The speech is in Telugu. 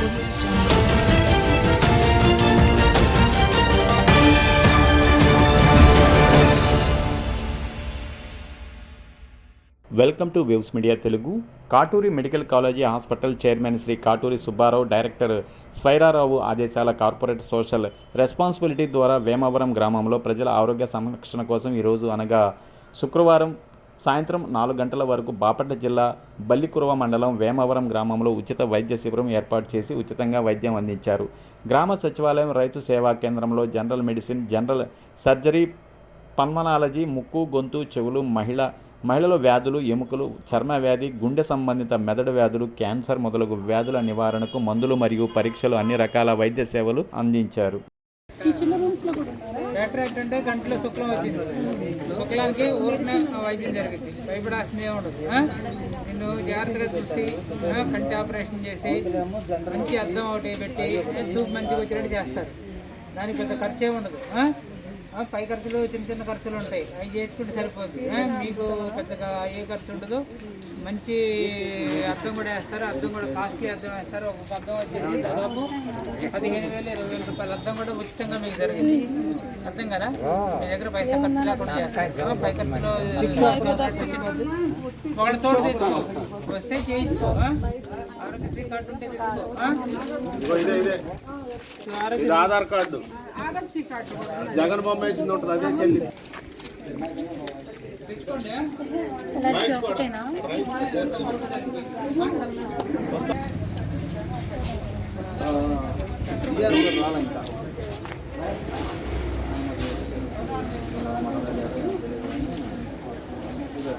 Welcome to waves media Telugu. Katuri medical college hospital chairman Shri Katuri Subbarao, director Swairarao ఆదేశాల కార్పొరేట్ సోషల్ రెస్పాన్సిబిలిటీ ద్వారా వేమవరం గ్రామంలో ప్రజల ఆరోగ్య సంరక్షణ కోసం ఈరోజు అనగా శుక్రవారం సాయంత్రం 4 గంటల వరకు బాపట్ల జిల్లా బల్లికురవ మండలం వేమవరం గ్రామంలో ఉచిత వైద్య శిబిరం ఏర్పాటు చేసి ఉచితంగా వైద్యం అందించారు. గ్రామ సచివాలయం, రైతు సేవా కేంద్రంలో general medicine, general surgery, pulmonology, ముక్కు, గొంతు, చెవులు, మహిళల వ్యాధులు, ఎముకలు, చర్మ వ్యాధి, గుండె సంబంధిత మెదడు వ్యాధులు, క్యాన్సర్ మొదలగు వ్యాధుల నివారణకు మందులు మరియు పరీక్షలు, అన్ని రకాల వైద్య సేవలు అందించారు. అంటే గంటలో శుక్లం వచ్చింది, శుక్లానికి ఊరినే వైద్యం జరిగింది, భయపడాల్సిందే ఉండదు. నిన్ను జాగ్రత్తగా చూసి కంటి ఆపరేషన్ చేసి మంచి అద్దం ఒకటి పెట్టి చూపు మంచిగా వచ్చినట్టు చేస్తారు. దానికి పెద్ద ఖర్చే ఉండదు. పై ఖర్చులు చిన్న చిన్న ఖర్చులు ఉంటాయి, అవి చేసుకుంటే సరిపోద్ది. మీకు పెద్దగా ఏ ఖర్చు ఉండదు. మంచి అద్దం కూడా వేస్తారు, అద్దం కూడా కాస్ట్లీ అద్దం వేస్తారు. ఒక అద్దం వచ్చేసి దాదాపు 15,000 20,000 రూపాయల అద్దం కూడా ఉచితంగా మీకు జరిగింది. అర్థం కదా, మీ దగ్గర పైసా ఖర్చు లేకుండా చేస్తారు. పై ఖర్చులో ఒకళ్ళ తోడు తెచ్చుకో, వస్తే చేయించుకో. ఆరోగ్యశ్రీ కార్డు ఉంటే ఆధార్ కార్డు, జగన్ బొమ్మ వేసింది ఉంటుంది, అదే చెల్లి. రాలా ఇంకా